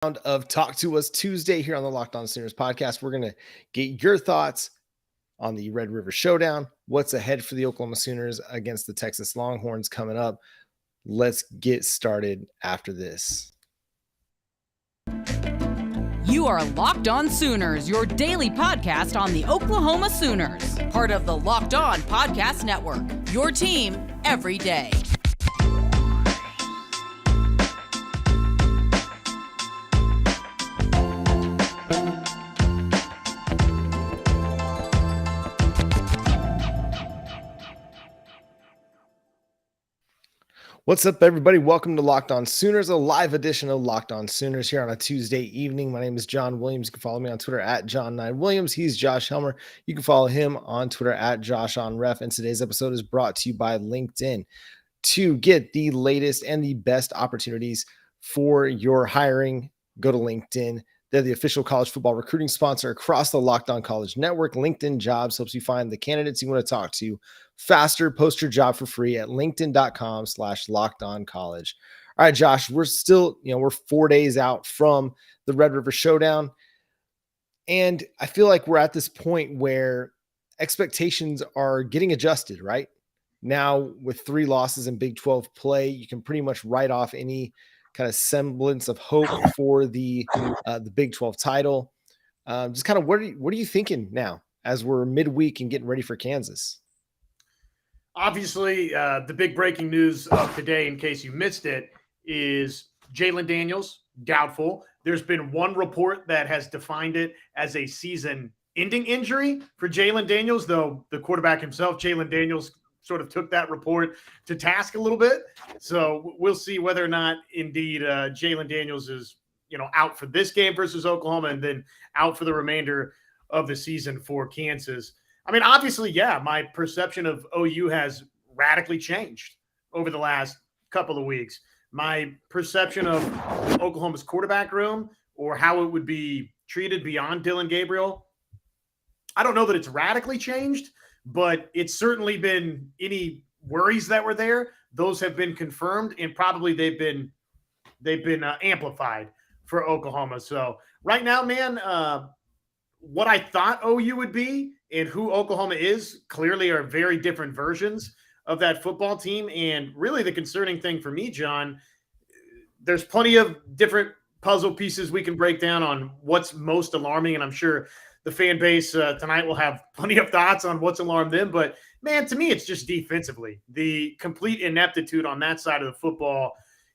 Of Talk to Us Tuesday here on the Locked On Sooners podcast. We're going to get your thoughts on the Red River Showdown. What's ahead for the Oklahoma Sooners against the Texas Longhorns coming up? Let's get started after this. You are Locked On Sooners, your daily podcast on the Oklahoma Sooners, part of the Locked On Podcast Network, your team every day. What's up, everybody? Welcome to Locked On Sooners, a live edition of Locked On Sooners here on a Tuesday evening. My name is John Williams. You can follow me on Twitter at John9Williams. He's Josh Helmer. You can follow him on Twitter at JoshOnRef. And today's episode is brought to you by LinkedIn. To get the latest and the best opportunities for your hiring, go to LinkedIn. They're the official college football recruiting sponsor across the Locked On College Network. LinkedIn Jobs helps you find the candidates you want to talk to faster. Post your job for free at linkedin.com/lockedoncollege. All right, Josh, we're still, we're 4 days out from the Red River Showdown. And I feel like we're at this point where expectations are getting adjusted, right? Now, with 3 losses in Big 12 play, you can pretty much write off any kind of semblance of hope for the Big 12 title. Just kind of what are you thinking now as we're midweek and getting ready for Kansas? Obviously, the big breaking news of today, in case you missed it, is Jalon Daniels, doubtful. There's been one report that has defined it as a season-ending injury for Jalon Daniels, though the quarterback himself, Jalon Daniels, sort of took that report to task a little bit. So we'll see whether or not indeed Jalon Daniels is, out for this game versus Oklahoma and then out for the remainder of the season for Kansas. I mean, obviously, yeah, my perception of OU has radically changed over the last couple of weeks. My perception of Oklahoma's quarterback room or how it would be treated beyond Dillon Gabriel, I don't know that it's radically changed, but it's certainly been any worries that were there. Those have been confirmed, and probably they've been amplified for Oklahoma. So right now, man, what I thought OU would be and who Oklahoma is clearly are very different versions of that football team. And really the concerning thing for me, John, there's plenty of different puzzle pieces we can break down on what's most alarming. And I'm sure the fan base tonight will have plenty of thoughts on what's alarmed them. But, man, to me, it's just defensively. The complete ineptitude on that side of the football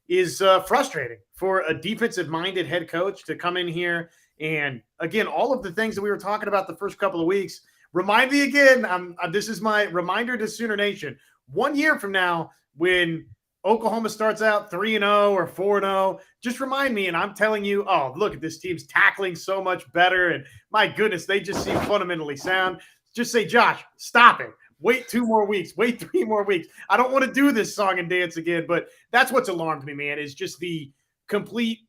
is frustrating for a defensive-minded head coach to come in here. And, again, all of the things that we were talking about the first couple of weeks, remind me again, this is my reminder to Sooner Nation. 1 year from now, when Oklahoma starts out 3-0 or 4-0, just remind me, and I'm telling you, oh, look at this team's tackling so much better, and my goodness, they just seem fundamentally sound. Just say, Josh, stop it. Wait 2 more weeks. Wait 3 more weeks. I don't want to do this song and dance again, but that's what's alarmed me, man, is just the complete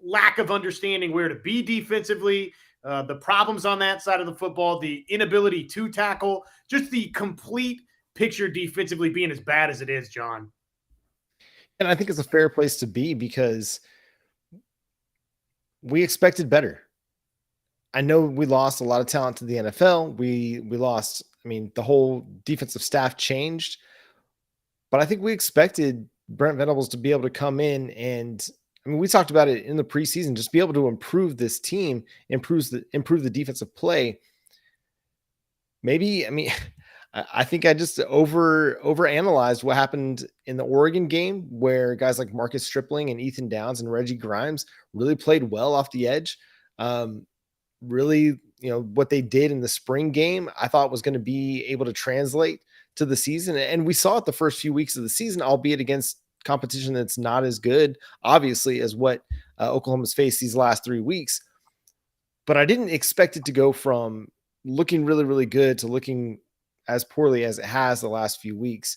lack of understanding where to be defensively, the problems on that side of the football, the inability to tackle, just the complete picture defensively being as bad as it is, John. And I think it's a fair place to be because we expected better. I know we lost a lot of talent to the NFL. We lost, the whole defensive staff changed, but I think we expected Brent Venables to be able to come in and, we talked about it in the preseason, just be able to improve this team, improve the defensive play. Maybe, I think I just overanalyzed what happened in the Oregon game where guys like Marcus Stripling and Ethan Downs and Reggie Grimes really played well off the edge. Really, what they did in the spring game, I thought was going to be able to translate to the season. And we saw it the first few weeks of the season, albeit against competition that's not as good, obviously, as what Oklahoma's faced these last 3 weeks. But I didn't expect it to go from looking really, really good to looking as poorly as it has the last few weeks.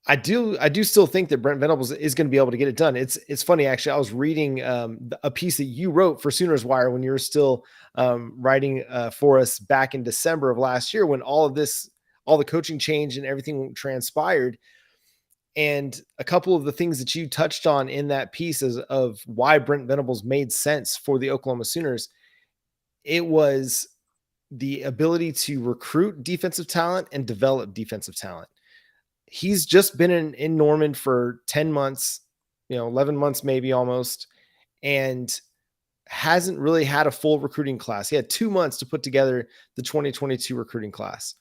I do still think that Brent Venables is going to be able to get it done. It's funny, actually. I was reading a piece that you wrote for Sooners Wire when you were still writing for us back in December of last year, when all the coaching change and everything transpired. And a couple of the things that you touched on in that piece is of why Brent Venables made sense for the Oklahoma Sooners. It was the ability to recruit defensive talent and develop defensive talent. He's just been in Norman for 10 months, 11 months, maybe almost, and hasn't really had a full recruiting class. He had 2 months to put together the 2022 recruiting class.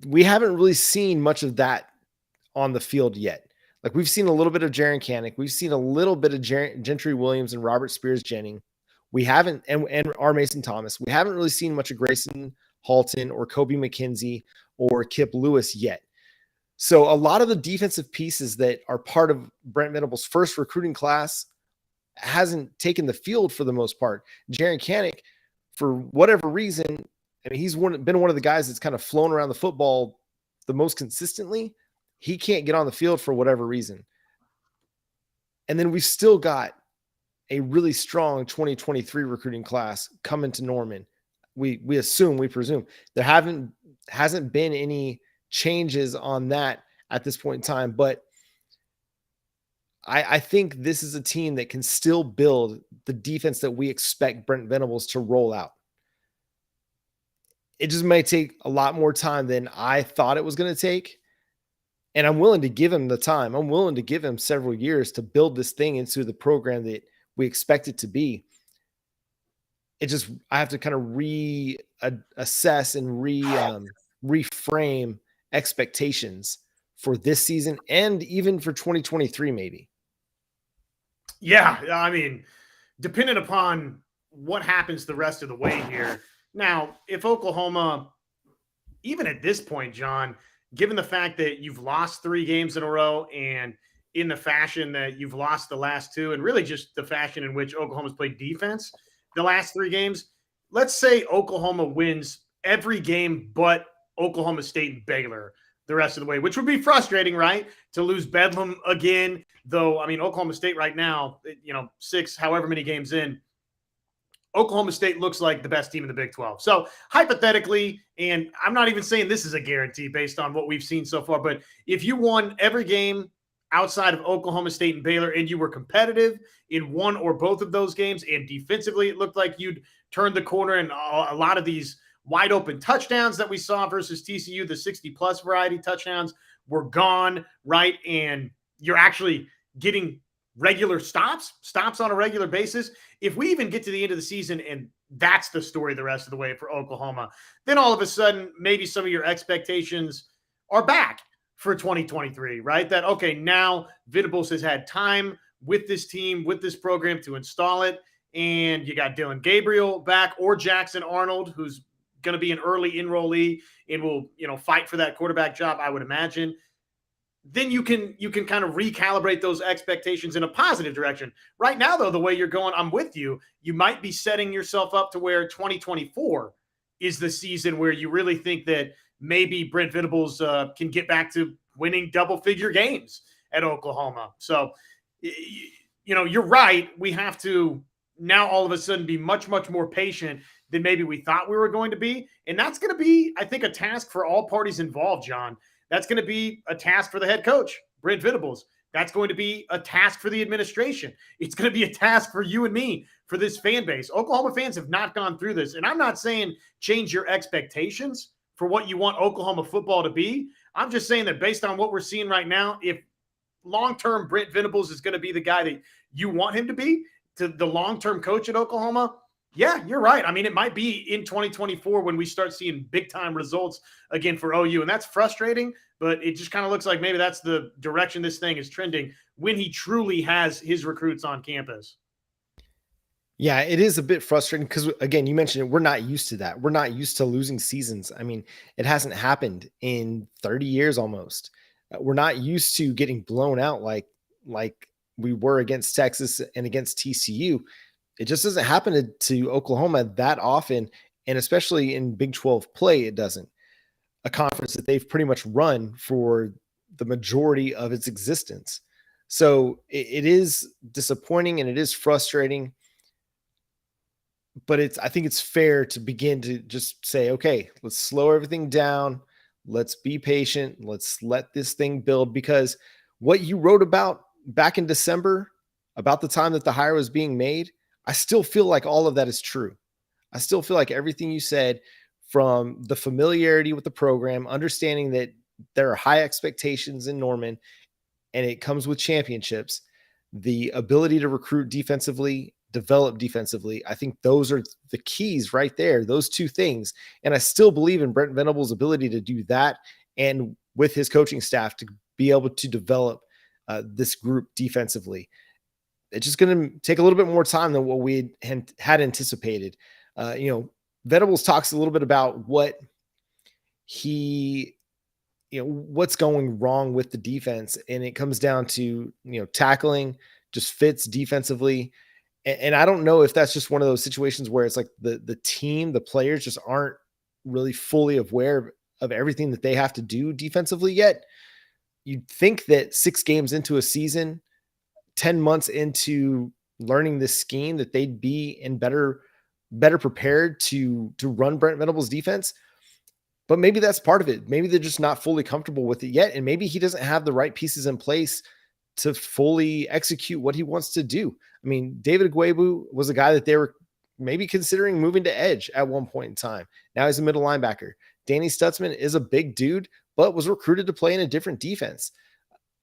We haven't really seen much of that on the field yet. Like, we've seen a little bit of Jaron Canick. We've seen a little bit of Gentry Williams and Robert Spears Jennings. We haven't, and R. Mason Thomas. We haven't really seen much of Grayson Halton or Kobe McKenzie or Kip Lewis yet. So a lot of the defensive pieces that are part of Brent Venables' first recruiting class hasn't taken the field for the most part. Jaron Canick, for whatever reason, I mean, he's been one of the guys that's kind of flown around the football the most consistently. He can't get on the field for whatever reason. And then we've still got a really strong 2023 recruiting class coming to Norman. We presume there hasn't been any changes on that at this point in time, but I think this is a team that can still build the defense that we expect Brent Venables to roll out. It just may take a lot more time than I thought it was going to take. And I'm willing to give him the time. I'm willing to give him several years to build this thing into the program that we expect it to be. I have to kind of reassess and reframe expectations for this season and even for 2023, maybe. Yeah. I mean, depending upon what happens the rest of the way here. Now, if Oklahoma, even at this point, John, given the fact that you've lost 3 games in a row and in the fashion that you've lost the last 2, and really just the fashion in which Oklahoma's played defense the last 3 games, let's say Oklahoma wins every game but Oklahoma State and Baylor the rest of the way, which would be frustrating, right? To lose Bedlam again, though. I mean, Oklahoma State right now, 6, however many games in, Oklahoma State looks like the best team in the Big 12. So hypothetically, and I'm not even saying this is a guarantee based on what we've seen so far, but if you won every game outside of Oklahoma State and Baylor and you were competitive in one or both of those games, and defensively it looked like you'd turned the corner, and a lot of these wide open touchdowns that we saw versus TCU, the 60-plus variety touchdowns, were gone, right? And you're actually getting regular stops on a regular basis. If we even get to the end of the season and that's the story the rest of the way for Oklahoma, then all of a sudden, maybe some of your expectations are back for 2023, right? That, okay, now Venables has had time with this team, with this program to install it. And you got Dylan Gabriel back, or Jackson Arnold, who's going to be an early enrollee and will, fight for that quarterback job, I would imagine. Then you can kind of recalibrate those expectations in a positive direction. Right now, though, the way you're going, I'm with you. You might be setting yourself up to where 2024 is the season where you really think that maybe Brent Venables can get back to winning double-figure games at Oklahoma. So, you're right. We have to now all of a sudden be much, much more patient than maybe we thought we were going to be. And that's going to be, I think, a task for all parties involved, John. That's going to be a task for the head coach, Brent Venables. That's going to be a task for the administration. It's going to be a task for you and me, for this fan base. Oklahoma fans have not gone through this. And I'm not saying change your expectations for what you want Oklahoma football to be. I'm just saying that based on what we're seeing right now, if long-term Brent Venables is going to be the guy that you want him to be, to the long-term coach at Oklahoma, yeah, you're right. I mean, it might be in 2024 when we start seeing big-time results again for OU, and that's frustrating, but it just kind of looks like maybe that's the direction this thing is trending when he truly has his recruits on campus. Yeah, it is a bit frustrating because, again, you mentioned it, we're not used to that. We're not used to losing seasons. I mean, it hasn't happened in 30 years almost. We're not used to getting blown out like we were against Texas and against TCU. It just doesn't happen to Oklahoma that often, and especially in Big 12 play, it doesn't. A conference that they've pretty much run for the majority of its existence. So it is disappointing and it is frustrating, but I think it's fair to begin to just say, okay, let's slow everything down. Let's be patient. Let's let this thing build, because what you wrote about back in December about the time that the hire was being made, I still feel like all of that is true. I still feel like everything you said, from the familiarity with the program, understanding that there are high expectations in Norman and it comes with championships, the ability to recruit defensively, develop defensively. I think those are the keys right there, those two things. And I still believe in Brent Venables' ability to do that, and with his coaching staff to be able to develop this group defensively. It's just going to take a little bit more time than what we had anticipated. Venables talks a little bit about what what's going wrong with the defense. And it comes down to, tackling just fits defensively. And I don't know if that's just one of those situations where it's like the team, the players just aren't really fully aware of everything that they have to do defensively yet. You'd think that 6 games into a season, 10 months into learning this scheme, that they'd be in better prepared to run Brent Venables' defense. But maybe that's part of it. Maybe they're just not fully comfortable with it yet. And maybe he doesn't have the right pieces in place to fully execute what he wants to do. I mean, David Agwebu was a guy that they were maybe considering moving to edge at one point in time. Now he's a middle linebacker. Danny Stutzman is a big dude, but was recruited to play in a different defense.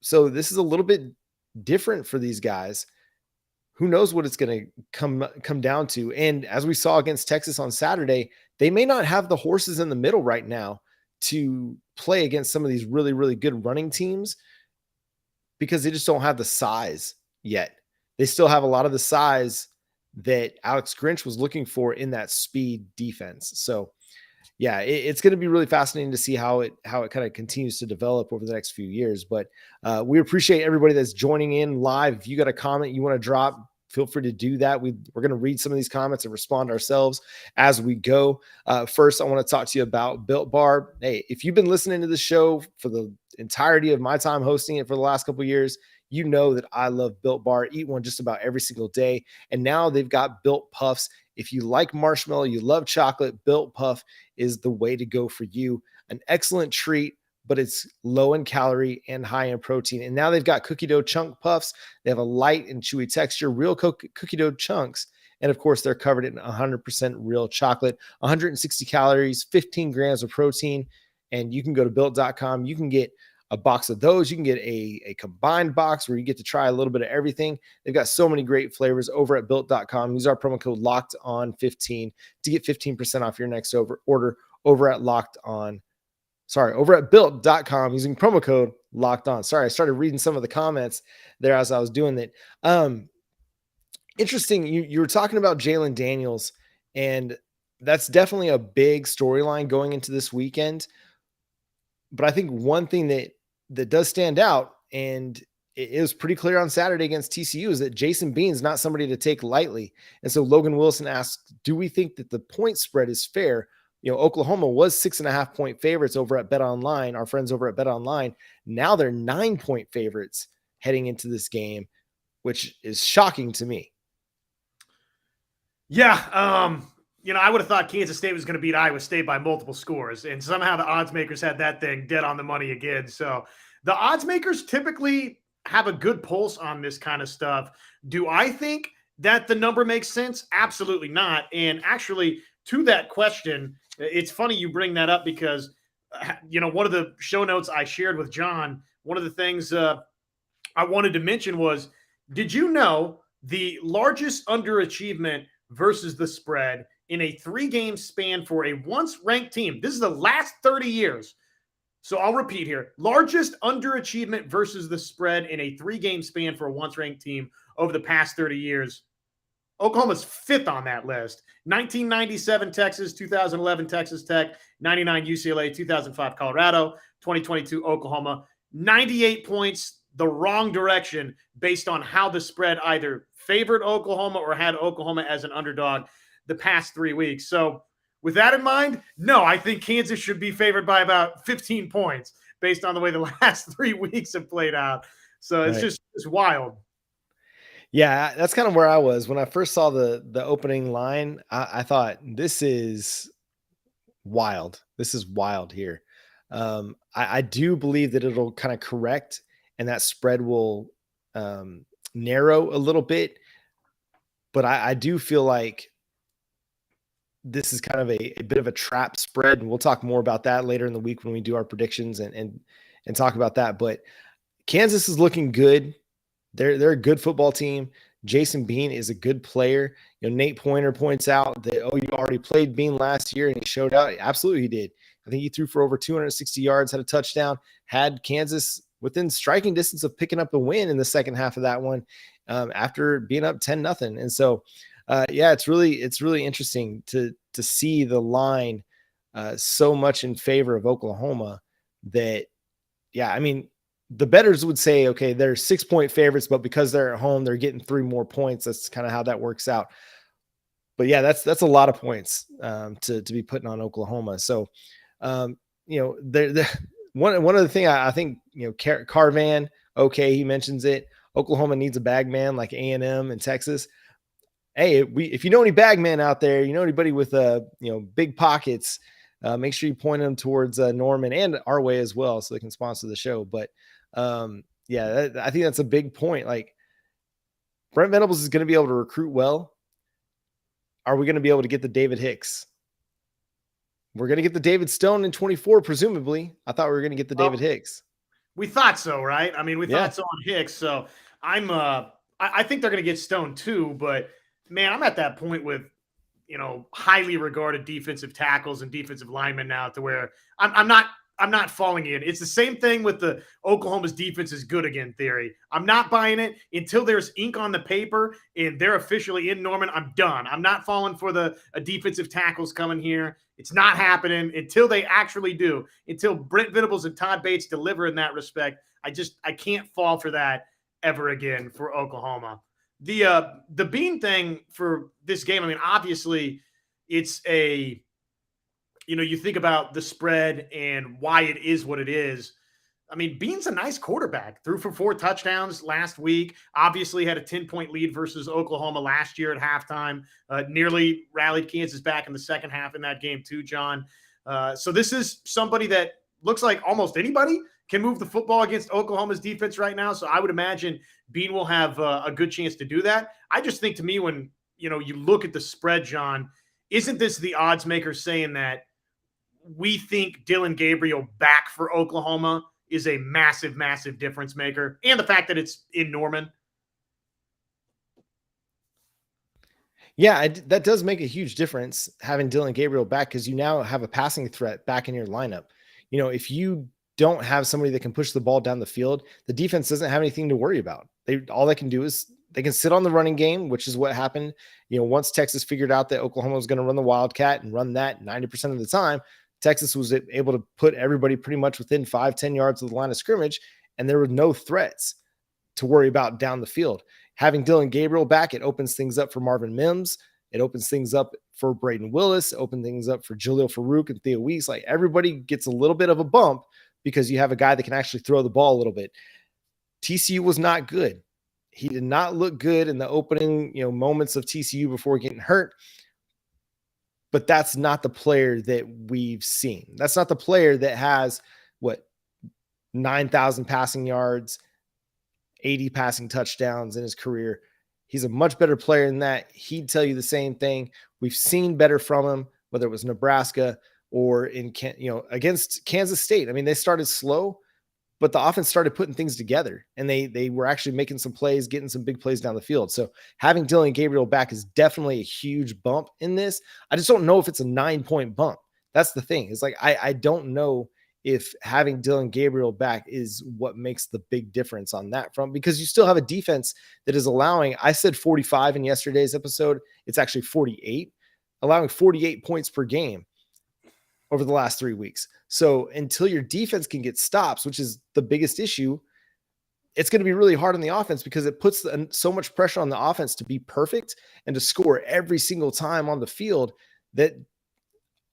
So this is a little bit different for these guys. Who knows what it's going to come down to. And as we saw against Texas on Saturday, they may not have the horses in the middle right now to play against some of these really, really good running teams, because they just don't have the size yet. They still have a lot of the size that Alex Grinch was looking for in that speed defense. So yeah, it's going to be really fascinating to see how it kind of continues to develop over the next few years. But we appreciate everybody that's joining in live. If you got a comment you want to drop, feel free to do that. We're going to read some of these comments and respond ourselves as we go. First, I want to talk to you about Built Bar. Hey, if you've been listening to the show for the entirety of my time hosting it for the last couple of years, you know that I love Built Bar. Eat one just about every single day. And now they've got Built Puffs. If you like marshmallow, you love chocolate, Built Puff is the way to go for you. An excellent treat, but it's low in calorie and high in protein. And now they've got cookie dough chunk puffs. They have a light and chewy texture, real cookie dough chunks. And of course, they're covered in 100% real chocolate, 160 calories, 15 grams of protein. And you can go to built.com. You can get a box of those. You can get a combined box where you get to try a little bit of everything. They've got so many great flavors over at built.com. Use our promo code LOCKEDON15 to get 15% off your next order over at over at built.com using promo code LOCKEDON. Sorry, I started reading some of the comments there as I was doing that. Interesting. You were talking about Jalen Daniels, and that's definitely a big storyline going into this weekend. But I think one thing that does stand out, and it was pretty clear on Saturday against TCU, is that Jason Bean's not somebody to take lightly. And so Logan Wilson asked, do we think that the point spread is fair? Oklahoma was 6.5 point favorites over at Bet Online, our friends over at Bet Online. Now they're 9 point favorites heading into this game, which is shocking to me. Yeah. I would have thought Kansas State was going to beat Iowa State by multiple scores, and somehow the odds makers had that thing dead on the money again. So the odds makers typically have a good pulse on this kind of stuff. Do I think that the number makes sense? Absolutely not. And actually, to that question, it's funny you bring that up, because, one of the show notes I shared with John, one of the things I wanted to mention was, did you know the largest underachievement versus the spread in a 3-game span for a once-ranked team? This is the last 30 years. So I'll repeat here. Largest underachievement versus the spread in a 3-game span for a once-ranked team over the past 30 years. Oklahoma's 5th on that list. 1997 Texas, 2011 Texas Tech, 99 UCLA, 2005 Colorado, 2022 Oklahoma. 98 points the wrong direction based on how the spread either favored Oklahoma or had Oklahoma as an underdog the past 3 weeks. So with that in mind, no, I think Kansas should be favored by about 15 points based on the way the last 3 weeks have played out. So it's just wild. Yeah, that's kind of where I was when I first saw the opening line. I thought, this is wild. This is wild here. I do believe that it'll kind of correct and that spread will narrow a little bit. But I do feel like this is kind of a bit of a trap spread. And we'll talk more about that later in the week when we do our predictions and talk about that. But Kansas is looking good. They're a good football team. Jason Bean is a good player. Nate Pointer points out that, you already played Bean last year and he showed out. Absolutely, he did. I think he threw for over 260 yards, had a touchdown, had Kansas within striking distance of picking up the win in the second half of that one after being up 10-0. And so, it's really interesting to see the line so much in favor of Oklahoma that, I mean, the bettors would say, okay, they're 6-point favorites, but because they're at home, they're getting 3 more points. That's kind of how that works out. But that's a lot of points to be putting on Oklahoma. So, one of the thing I think, Carvan, okay, he mentions it. Oklahoma needs a bag man like A&M and Texas. Hey, if you know any bag man out there, anybody with big pockets, make sure you point them towards Norman and our way as well, so they can sponsor the show. But I think that's a big point. Like, Brent Venables is going to be able to recruit well. Are we going to be able to get the David Hicks? We're going to get the David Stone in 24, presumably. I thought we were going to get the David Hicks. We thought so, right? I mean, we thought so on Hicks. So I think they're going to get Stone too. But man, I'm at that point with highly regarded defensive tackles and defensive linemen now, to where I'm not falling in. It's the same thing with the Oklahoma's defense is good again theory. I'm not buying it until there's ink on the paper and they're officially in Norman. I'm done. I'm not falling for the defensive tackles coming here. It's not happening until they actually do, until Brent Venables and Todd Bates deliver in that respect. I can't fall for that ever again for Oklahoma. The Bean thing for this game, I mean, obviously it's you think about the spread and why it is what it is. I mean, Bean's a nice quarterback. Threw for 4 touchdowns last week. Obviously had a 10-point lead versus Oklahoma last year at halftime. Nearly rallied Kansas back in the second half in that game too, John. So this is somebody that looks like almost anybody can move the football against Oklahoma's defense right now. So I would imagine Bean will have a good chance to do that. I just think, to me, when you look at the spread, John, isn't this the odds maker saying that we think Dillon Gabriel back for Oklahoma is a massive, massive difference maker, and the fact that it's in Norman? Yeah, that does make a huge difference, having Dillon Gabriel back, because you now have a passing threat back in your lineup. If you don't have somebody that can push the ball down the field, the defense doesn't have anything to worry about. All they can do is they can sit on the running game, which is what happened. Once Texas figured out that Oklahoma was going to run the Wildcat and run that 90% of the time, Texas was able to put everybody pretty much within 5-10 yards of the line of scrimmage, and there were no threats to worry about down the field. Having Dillon Gabriel back, it opens things up for Marvin Mims. It opens things up for Braden Willis, opens things up for Jaleel Farouk and Theo Weeks. Like, everybody gets a little bit of a bump because you have a guy that can actually throw the ball a little bit. TCU was not good. He did not look good in the opening, moments of TCU before getting hurt. But that's not the player that we've seen. That's not the player that has 9,000 passing yards, 80 passing touchdowns in his career. He's a much better player than that. He'd tell you the same thing. We've seen better from him, whether it was Nebraska or against Kansas State. I mean, they started slow, but the offense started putting things together, and they were actually making some plays, getting some big plays down the field. So having Dillon Gabriel back is definitely a huge bump in this. I just don't know if it's a 9-point bump. That's the thing. It's like, I don't know if having Dillon Gabriel back is what makes the big difference on that front, because you still have a defense that is allowing, I said 45 in yesterday's episode. It's actually 48, allowing 48 points per game over the last 3 weeks. So until your defense can get stops, which is the biggest issue, it's going to be really hard on the offense, because it puts so much pressure on the offense to be perfect and to score every single time on the field that,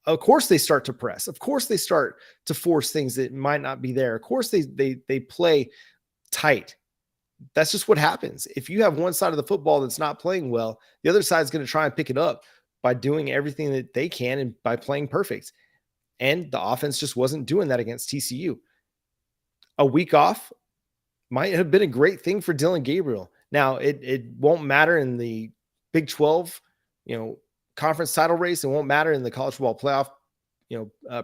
of course, they start to press. Of course, they start to force things that might not be there. Of course, they play tight. That's just what happens. If you have one side of the football that's not playing well, the other side is going to try and pick it up by doing everything that they can and by playing perfect. And the offense just wasn't doing that against TCU. A week off might have been a great thing for Dylan Gabriel. Now, it won't matter in the Big 12, conference title race. It won't matter in the college football playoff,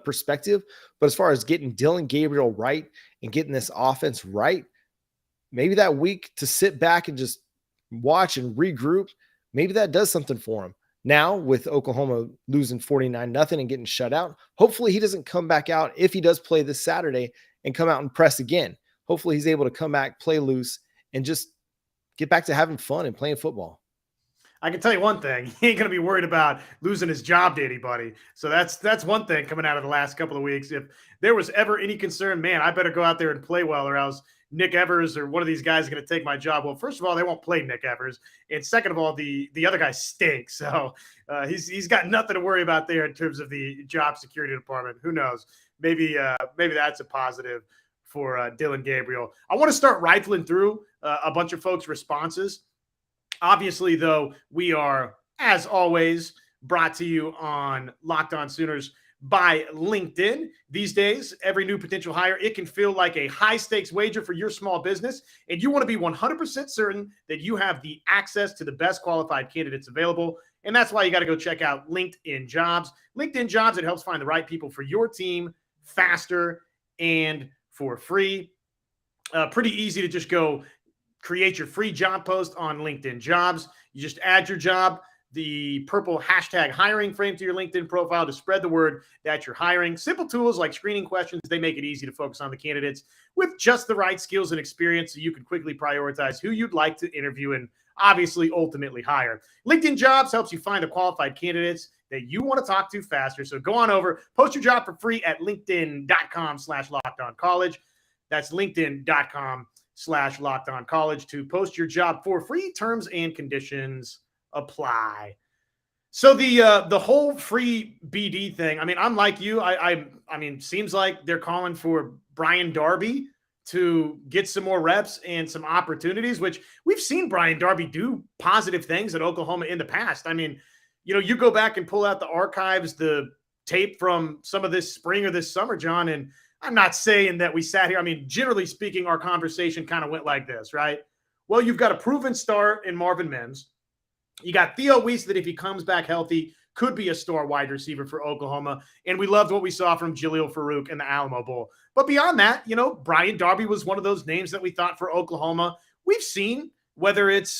perspective. But as far as getting Dylan Gabriel right and getting this offense right, maybe that week to sit back and just watch and regroup, maybe that does something for him. Now, with Oklahoma losing 49-0 and getting shut out, hopefully he doesn't come back out if he does play this Saturday and come out and press again. Hopefully he's able to come back, play loose, and just get back to having fun and playing football. I can tell you one thing. He ain't going to be worried about losing his job to anybody. So that's one thing coming out of the last couple of weeks. If there was ever any concern, man, I better go out there and play well, or else Nick Evers or one of these guys is going to take my job. Well, first of all, they won't play Nick Evers. And second of all, the other guy stinks. So he's got nothing to worry about there in terms of the job security department. Who knows? Maybe that's a positive for Dylan Gabriel. I want to start rifling through a bunch of folks' responses. Obviously, though, we are, as always, brought to you on Locked On Sooners by LinkedIn. These days, every new potential hire, it can feel like a high-stakes wager for your small business, and you want to be 100% certain that you have the access to the best qualified candidates available, and that's why you got to go check out LinkedIn Jobs. LinkedIn Jobs, it helps find the right people for your team faster and for free. Pretty easy to just go create your free job post on LinkedIn Jobs. You just add your job, the purple hashtag hiring frame to your LinkedIn profile to spread the word that you're hiring. Simple tools like screening questions, they make it easy to focus on the candidates with just the right skills and experience so you can quickly prioritize who you'd like to interview and obviously ultimately hire. LinkedIn Jobs helps you find the qualified candidates that you want to talk to faster. So go on over, post your job for free at linkedin.com/lockedoncollege. That's linkedin.com/lockedoncollege to post your job for free. Terms and conditions apply. So the whole free BD thing, I mean, I'm like you. I mean, seems like they're calling for Brian Darby to get some more reps and some opportunities, which we've seen Brian Darby do positive things at Oklahoma in the past. I mean, you go back and pull out the archives, the tape from some of this spring or this summer, John, and I'm not saying that we sat here. I mean, generally speaking, our conversation kind of went like this, right? Well, you've got a proven star in Marvin Mims. You got Theo Weiss that if he comes back healthy, could be a star wide receiver for Oklahoma. And we loved what we saw from Jaleel Farouk in the Alamo Bowl. But beyond that, Brian Darby was one of those names that we thought for Oklahoma. We've seen whether it's,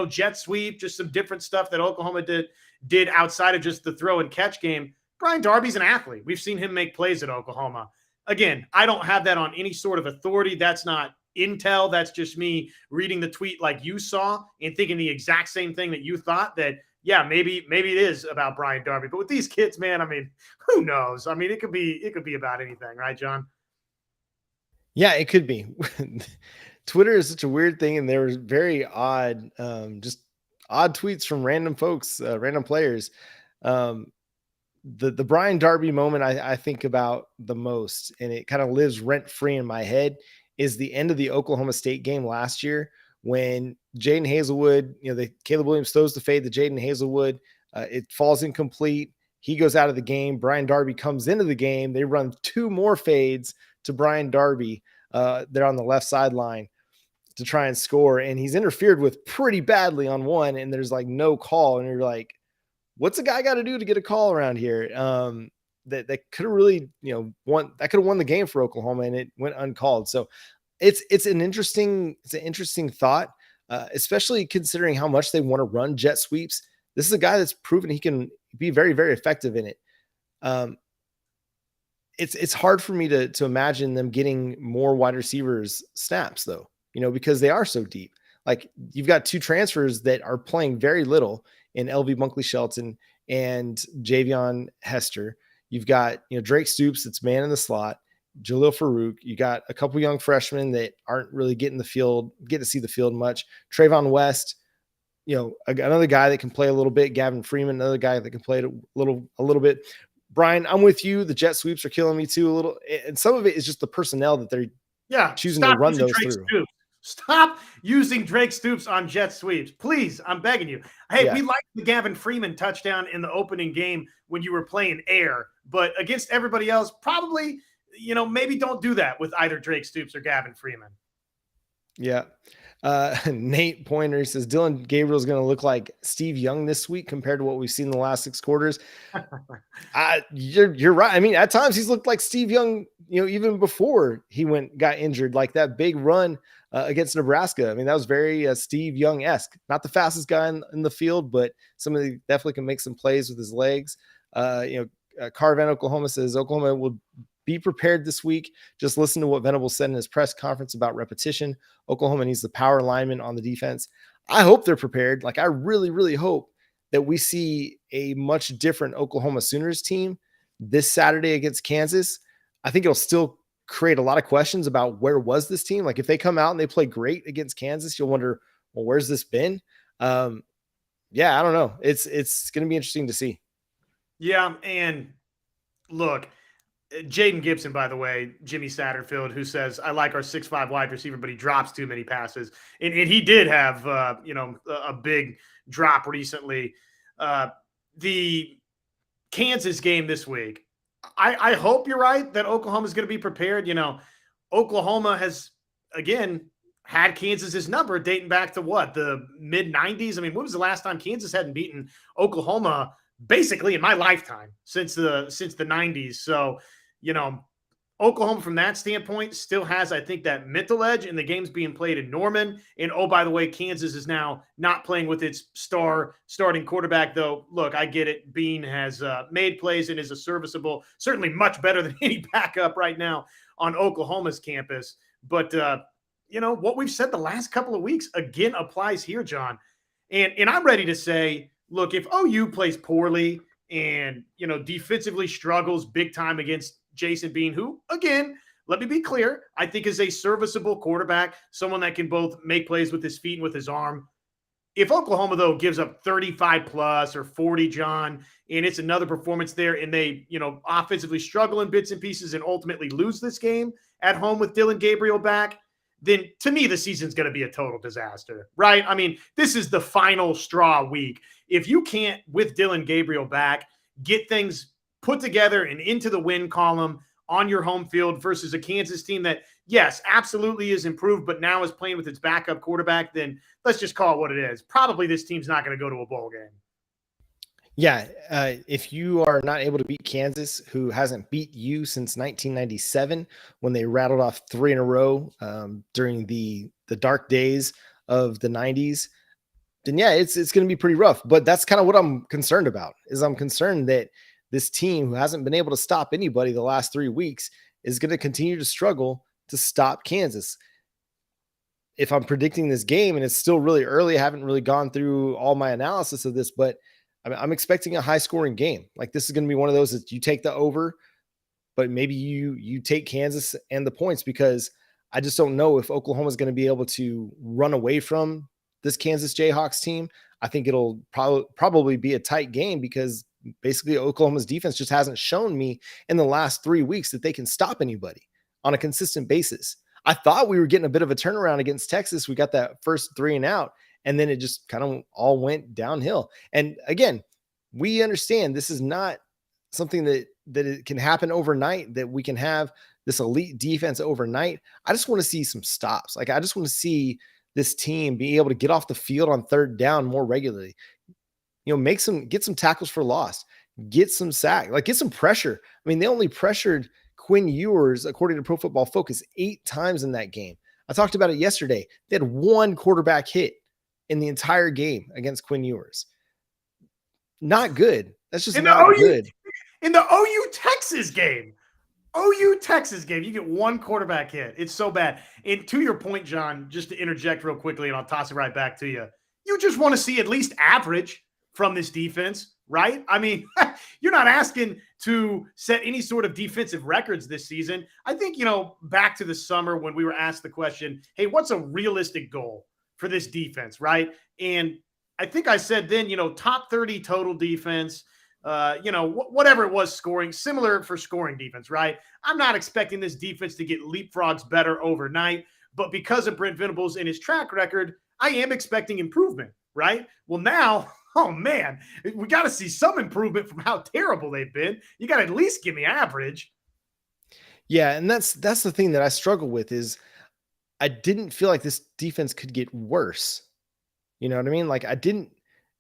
jet sweep, just some different stuff that Oklahoma did outside of just the throw and catch game. Brian Darby's an athlete. We've seen him make plays at Oklahoma. Again, I don't have that on any sort of authority. That's not intel. That's just me reading the tweet like you saw and thinking the exact same thing that you thought, that, yeah, maybe it is about Brian Darby. But with these kids, man, I mean, who knows? I mean, it could be about anything, right, John? Yeah, it could be. Twitter is such a weird thing, and there was very odd, just odd tweets from random folks, random players. The Brian Darby moment I think about the most, and it kind of lives rent free in my head, is the end of the Oklahoma State game last year when Jaden Hazelwood, Caleb Williams throws the fade to Jaden Hazelwood. It falls incomplete. He goes out of the game. Brian Darby comes into the game. They run two more fades to Brian Darby. They're on the left sideline to try and score, and he's interfered with pretty badly on one, and there's like no call, and you're like, what's a guy got to do to get a call around here? That could have really, won the game for Oklahoma, and it went uncalled. So it's an interesting thought, especially considering how much they want to run jet sweeps. This is a guy that's proven he can be very, very effective in it. It's hard for me to imagine them getting more wide receivers snaps though, because they are so deep. Like, you've got two transfers that are playing very little in LV Bunkley Shelton and Javion Hester. You've got, Drake Stoops that's man in the slot, Jaleel Farouk. You got a couple young freshmen that aren't really getting to see the field much. Trayvon West, another guy that can play a little bit. Gavin Freeman, another guy that can play a little bit. Brian, I'm with you. The jet sweeps are killing me too a little. And some of it is just the personnel that they're choosing to run those through. Stoops. Stop using Drake Stoops on jet sweeps. Please, I'm begging you. Hey, we liked the Gavin Freeman touchdown in the opening game when you were playing air but against everybody else, probably, maybe don't do that with either Drake Stoops or Gavin Freeman. Yeah. Nate Pointer says Dylan Gabriel is going to look like Steve Young this week compared to what we've seen in the last 6 quarters. You're right. I mean, at times he's looked like Steve Young, even before he got injured, like that big run against Nebraska. I mean, that was very Steve Young-esque. Not the fastest guy in the field, but somebody definitely can make some plays with his legs. Carvan, Oklahoma says Oklahoma will be prepared this week. Just listen to what Venable said in his press conference about repetition. Oklahoma needs the power lineman on the defense. I hope they're prepared. Like, I really, really hope that we see a much different Oklahoma Sooners team this Saturday against Kansas. I think it'll still create a lot of questions about where was this team. Like, if they come out and they play great against Kansas, you'll wonder, well, where's this been? I don't know. It's going to be interesting to see. Yeah, and look, Jaden Gibson, by the way, Jimmy Satterfield, who says, I like our 6'5" wide receiver, but he drops too many passes. And he did have, a big drop recently. The Kansas game this week, I hope you're right that Oklahoma is going to be prepared. Oklahoma has, again, had Kansas's number dating back to the mid-90s. I mean, when was the last time Kansas hadn't beaten Oklahoma basically in my lifetime since the 90s? So, Oklahoma from that standpoint still has, I think, that mental edge, and the game's being played in Norman. And oh, by the way, Kansas is now not playing with its starting quarterback, though. Look, I get it. Bean has made plays and is a serviceable, certainly much better than any backup right now on Oklahoma's campus. But, what we've said the last couple of weeks again applies here, John. And I'm ready to say, look, if OU plays poorly and, defensively struggles big time against Jason Bean, who, again, let me be clear, I think is a serviceable quarterback, someone that can both make plays with his feet and with his arm. If Oklahoma, though, gives up 35 plus or 40, John, and it's another performance there, and they, offensively struggle in bits and pieces and ultimately lose this game at home with Dylan Gabriel back, then to me, the season's going to be a total disaster, right? I mean, this is the final straw week. If you can't, with Dylan Gabriel back, get things put together and into the win column on your home field versus a Kansas team that, yes, absolutely is improved, but now is playing with its backup quarterback, then let's just call it what it is. Probably this team's not going to go to a bowl game. Yeah, if you are not able to beat Kansas, who hasn't beat you since 1997 when they rattled off 3 in a row during the dark days of the 90s, then yeah, it's going to be pretty rough. But that's kind of what I'm concerned about. I'm concerned that this team, who hasn't been able to stop anybody the last 3 weeks, is going to continue to struggle to stop Kansas. If I'm predicting this game, and it's still really early, I haven't really gone through all my analysis of this, but I'm expecting a high-scoring game. Like, this is going to be one of those that you take the over, but maybe you take Kansas and the points, because I just don't know if Oklahoma is going to be able to run away from this Kansas Jayhawks team. I think it'll probably be a tight game, because basically Oklahoma's defense just hasn't shown me in the last 3 weeks that they can stop anybody on a consistent basis. I thought we were getting a bit of a turnaround against Texas. We got that first 3 and out, and then it just kind of all went downhill. And again, we understand this is not something that it can happen overnight, that we can have this elite defense overnight. I just want to see some stops. Like, I just want to see this team be able to get off the field on 3rd down more regularly. Get some tackles for loss, get some sack, get some pressure. I mean, they only pressured Quinn Ewers, according to Pro Football Focus, 8 times in that game. I talked about it yesterday. They had 1 quarterback hit in the entire game against Quinn Ewers. Not good. That's just not good. In the OU Texas game, you get 1 quarterback hit. It's so bad. And to your point, John, just to interject real quickly, and I'll toss it right back to you. You just want to see at least average from this defense, right? I mean, you're not asking to set any sort of defensive records this season. I think, back to the summer when we were asked the question, hey, what's a realistic goal for this defense, right? And I think I said then, top 30 total defense, whatever it was scoring, similar for scoring defense, right? I'm not expecting this defense to get leapfrogs better overnight, but because of Brent Venables and his track record, I am expecting improvement, right? Well, now, oh man, we got to see some improvement from how terrible they've been. You got to at least give me average. Yeah, and that's the thing that I struggle with is I didn't feel like this defense could get worse. You know what I mean? Like I didn't,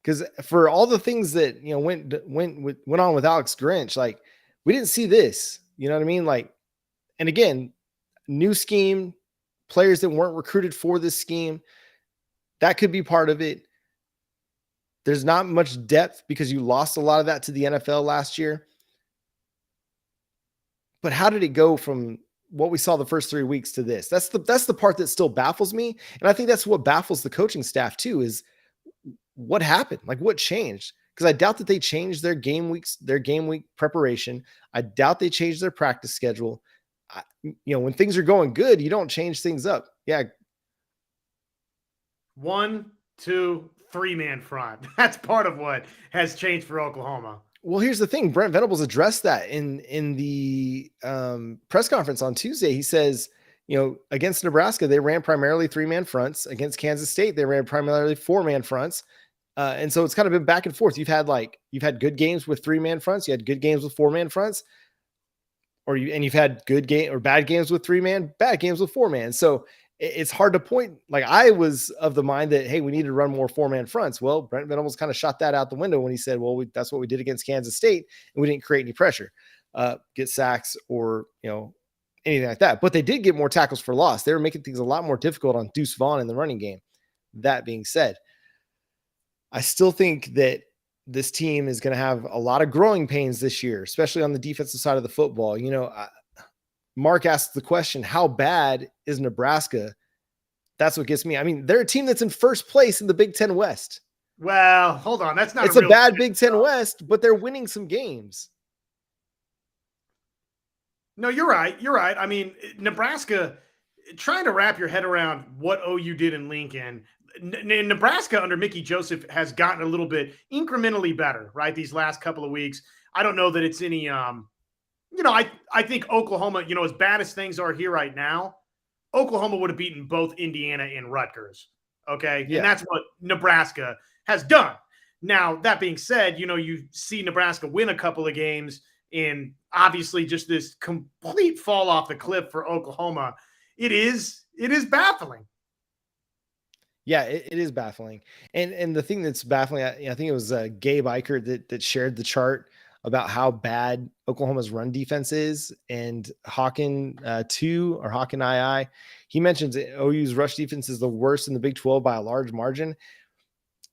because for all the things that went on with Alex Grinch, like we didn't see this. You know what I mean? Like, and again, new scheme, players that weren't recruited for this scheme, that could be part of it. There's not much depth because you lost a lot of that to the NFL last year. But how did it go from what we saw the first 3 weeks to this? That's the part that still baffles me. And I think that's what baffles the coaching staff too, is what happened? Like what changed? Because I doubt that they changed their game week preparation. I doubt they changed their practice schedule. When things are going good, you don't change things up. Yeah. 1, 2, 3-man front. That's part of what has changed for Oklahoma. Well, here's the thing. Brent Venables addressed that in the press conference on Tuesday. He says, against Nebraska, they ran primarily 3-man fronts. Against Kansas State, they ran primarily 4-man fronts. And so it's kind of been back and forth. You've had good games with 3-man fronts. You had good games with 4-man fronts, you've had good game or bad games with 3-man, bad games with 4-man. So it's hard to point. Like I was of the mind that, hey, we need to run more 4-man fronts. Well, Brent Venables kind of shot that out the window when he said, well, that's what we did against Kansas State, and we didn't create any pressure, get sacks or, anything like that. But they did get more tackles for loss. They were making things a lot more difficult on Deuce Vaughn in the running game. That being said, I still think that this team is going to have a lot of growing pains this year, especially on the defensive side of the football. Mark asked the question, how bad is Nebraska? That's what gets me. I mean, they're a team that's in first place in the Big Ten West. Well, hold on. That's not it's a bad Big Ten West, but they're winning some games. No, you're right. You're right. I mean, Nebraska, trying to wrap your head around what OU did in Lincoln. Nebraska under Mickey Joseph has gotten a little bit incrementally better, right? These last couple of weeks. I don't know that it's any, I think Oklahoma, as bad as things are here right now, Oklahoma would have beaten both Indiana and Rutgers. Okay. Yeah. And that's what Nebraska has done. Now, that being said, you see Nebraska win a couple of games and obviously just this complete fall off the cliff for Oklahoma. It is baffling. Yeah, it is baffling. And the thing that's baffling, I think it was Gabe Eichert that shared the chart about how bad Oklahoma's run defense is, and Hawken II, he mentions OU's rush defense is the worst in the Big 12 by a large margin.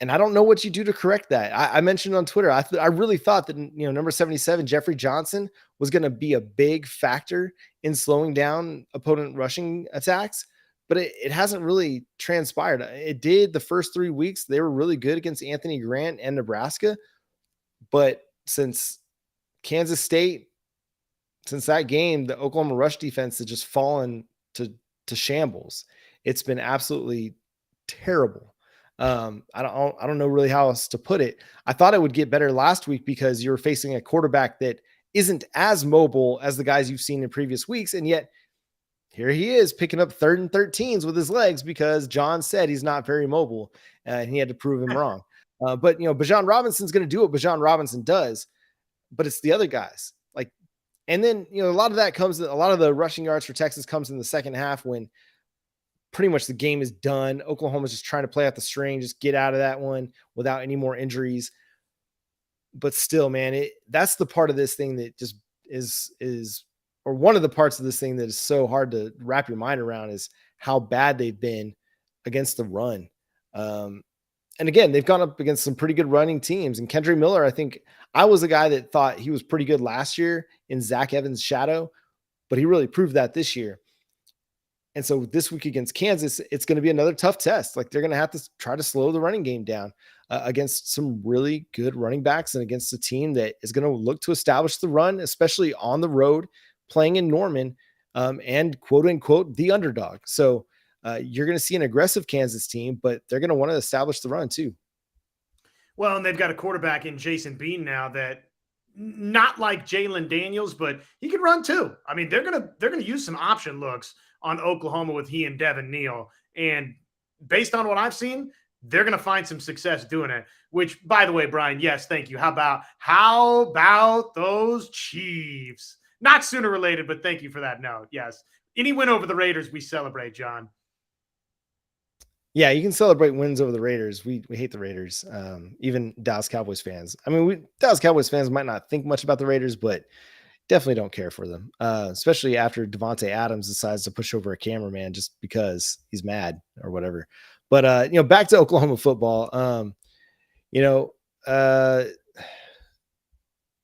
And I don't know what you do to correct that. I mentioned on Twitter, I really thought that, number 77, Jeffrey Johnson, was going to be a big factor in slowing down opponent rushing attacks, but it hasn't really transpired. It did the first 3 weeks. They were really good against Anthony Grant and Nebraska, but since Kansas State, since that game, the Oklahoma rush defense has just fallen to shambles. It's been absolutely terrible. I don't know really how else to put it. I thought it would get better last week because you're facing a quarterback that isn't as mobile as the guys you've seen in previous weeks. And yet here he is picking up 3rd and 13s with his legs because John said he's not very mobile, and he had to prove him wrong. But Bijan Robinson's going to do what Bijan Robinson does, but it's the other guys. And then, a lot of the rushing yards for Texas comes in the second half when pretty much the game is done. Oklahoma's just trying to play out the string, just get out of that one without any more injuries. But still, man, that's the part of this thing that just is or one of the parts of this thing that is so hard to wrap your mind around is how bad they've been against the run. And again, they've gone up against some pretty good running teams. And Kendre Miller, I think I was a guy that thought he was pretty good last year in Zach Evans' shadow, but he really proved that this year. And so this week against Kansas, it's going to be another tough test. They're going to have to try to slow the running game down against some really good running backs and against a team that is going to look to establish the run, especially on the road, playing in Norman, and quote unquote, the underdog. So you're going to see an aggressive Kansas team, but they're going to want to establish the run too. Well, and they've got a quarterback in Jason Bean now that not like Jalen Daniels, but he can run too. I mean, they're going to use some option looks on Oklahoma with he and Devin Neal. And based on what I've seen, they're going to find some success doing it, which, by the way, Brian, yes, thank you. How about those Chiefs? Not Sooner related, but thank you for that note. Yes. Any win over the Raiders, we celebrate, John. Yeah, you can celebrate wins over the Raiders. We hate the Raiders, even Dallas Cowboys fans. I mean, Dallas Cowboys fans might not think much about the Raiders, but definitely don't care for them, especially after Devontae Adams decides to push over a cameraman just because he's mad or whatever. But, back to Oklahoma football.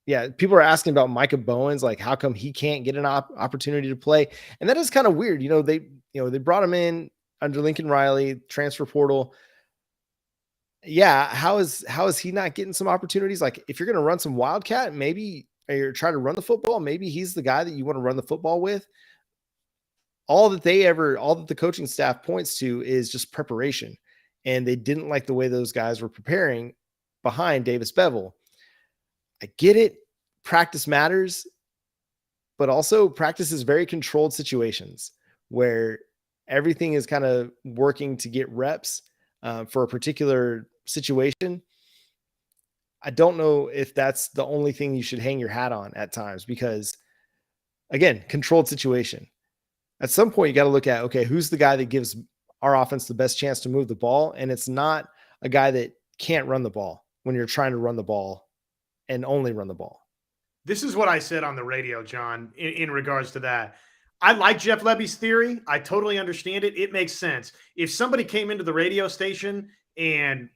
Yeah, people are asking about Micah Bowens, like how come he can't get an opportunity to play? And that is kind of weird. They brought him in under Lincoln Riley, transfer portal. Yeah, how is he not getting some opportunities? Like if you're going to run some Wildcat, maybe or you're trying to run the football, maybe he's the guy that you want to run the football with. All that the coaching staff points to is just preparation. And they didn't like the way those guys were preparing behind Davis Bevell. I get it. Practice matters, but also practice is very controlled situations where everything is kind of working to get reps for a particular situation. I don't know if that's the only thing you should hang your hat on at times because, again, controlled situation. At some point, you got to look at, okay, who's the guy that gives our offense the best chance to move the ball? And it's not a guy that can't run the ball when you're trying to run the ball and only run the ball. This is what I said on the radio, John, in regards to that. I like Jeff Lebby's theory. I totally understand it. It makes sense. If somebody came into the radio station and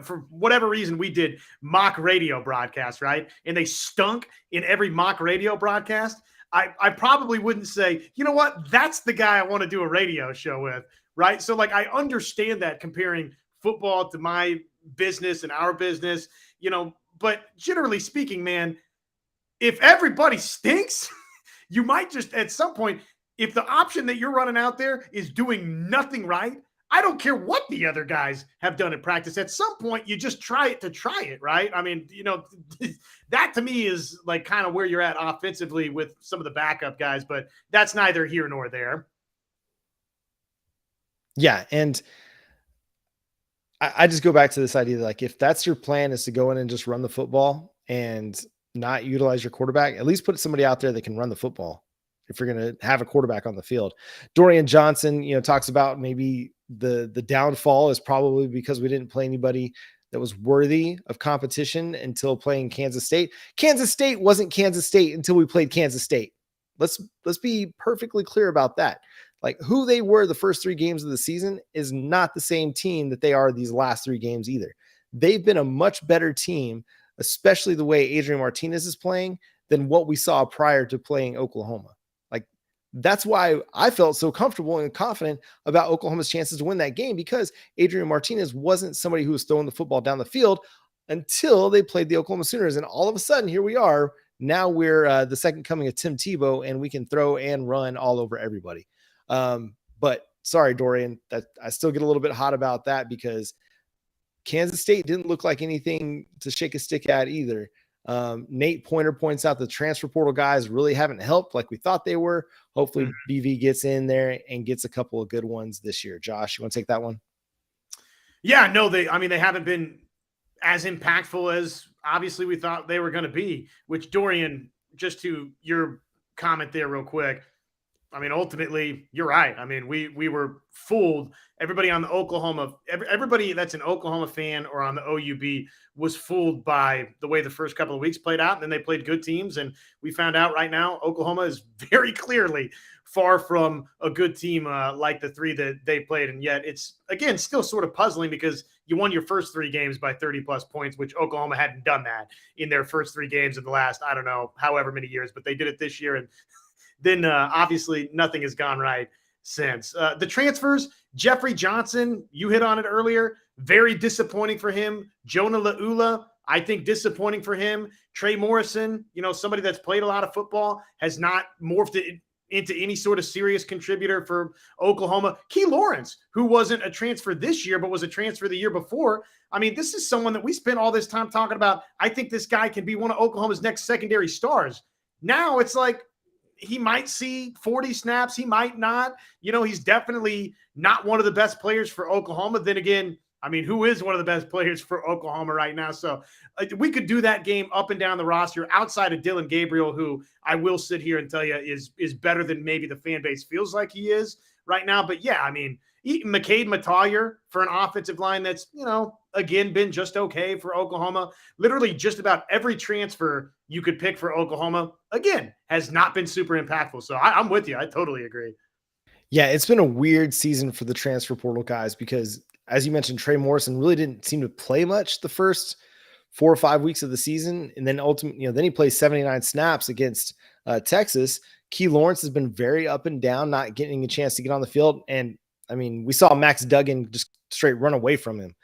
for whatever reason, we did mock radio broadcasts, right? And they stunk in every mock radio broadcast. I probably wouldn't say, you know what? That's the guy I want to do a radio show with, right? So like, I understand that comparing football to my business and our business, but generally speaking, man, if everybody stinks, you might just at some point, if the option that you're running out there is doing nothing right, I don't care what the other guys have done in practice. At some point, you just try it, right? I mean, that to me is like kind of where you're at offensively with some of the backup guys, but that's neither here nor there. Yeah, and I just go back to this idea that, like, if that's your plan is to go in and just run the football and not utilize your quarterback, at least put somebody out there that can run the football if you're going to have a quarterback on the field. Dorian Johnson, talks about maybe the downfall is probably because we didn't play anybody that was worthy of competition until playing Kansas State. Kansas State wasn't Kansas State until we played Kansas State. Let's be perfectly clear about that. Like, who they were the first 3 games of the season is not the same team that they are these last 3 games either. They've been a much better team, especially the way Adrian Martinez is playing, than what we saw prior to playing Oklahoma. Like, that's why I felt so comfortable and confident about Oklahoma's chances to win that game, because Adrian Martinez wasn't somebody who was throwing the football down the field until they played the Oklahoma Sooners. And all of a sudden, here we are. Now we're the second coming of Tim Tebow, and we can throw and run all over everybody. But sorry, Dorian, that I still get a little bit hot about that because Kansas State didn't look like anything to shake a stick at either. Nate Pointer points out the transfer portal guys really haven't helped like we thought they were. Hopefully BV gets in there and gets a couple of good ones this year. Josh, you want to take that one? Yeah, no, they haven't been as impactful as obviously we thought they were going to be, which, Dorian, just to your comment there real quick, I mean, ultimately, you're right. I mean, we were fooled. Everybody on the everybody that's an Oklahoma fan or on the OUB was fooled by the way the first couple of weeks played out. And then they played good teams. And we found out right now, Oklahoma is very clearly far from a good team like the 3 that they played. And yet it's, again, still sort of puzzling because you won your first 3 games by 30-plus points, which Oklahoma hadn't done that in their first 3 games in the last, I don't know, however many years, but they did it this year. And then obviously nothing has gone right since. The transfers, Jeffrey Johnson, you hit on it earlier, very disappointing for him. Jonah Laula, I think disappointing for him. Trey Morrison, somebody that's played a lot of football, has not morphed it into any sort of serious contributor for Oklahoma. Key Lawrence, who wasn't a transfer this year, but was a transfer the year before. I mean, this is someone that we spent all this time talking about. I think this guy can be one of Oklahoma's next secondary stars. Now it's like, he might see 40 snaps. He might not. He's definitely not one of the best players for Oklahoma. Then again, I mean, who is one of the best players for Oklahoma right now? So we could do that game up and down the roster outside of Dylan Gabriel, who I will sit here and tell you is better than maybe the fan base feels like he is right now. But yeah, I mean, McCade Matalier for an offensive line that's, again, been just okay for Oklahoma. Literally just about every transfer you could pick for Oklahoma, again, has not been super impactful. So I'm with you. I totally agree. Yeah, it's been a weird season for the transfer portal guys because, as you mentioned, Trey Morrison really didn't seem to play much the first 4 or 5 weeks of the season. And then ultimately, then he plays 79 snaps against Texas. Key Lawrence has been very up and down, not getting a chance to get on the field. And I mean, we saw Max Duggan just straight run away from him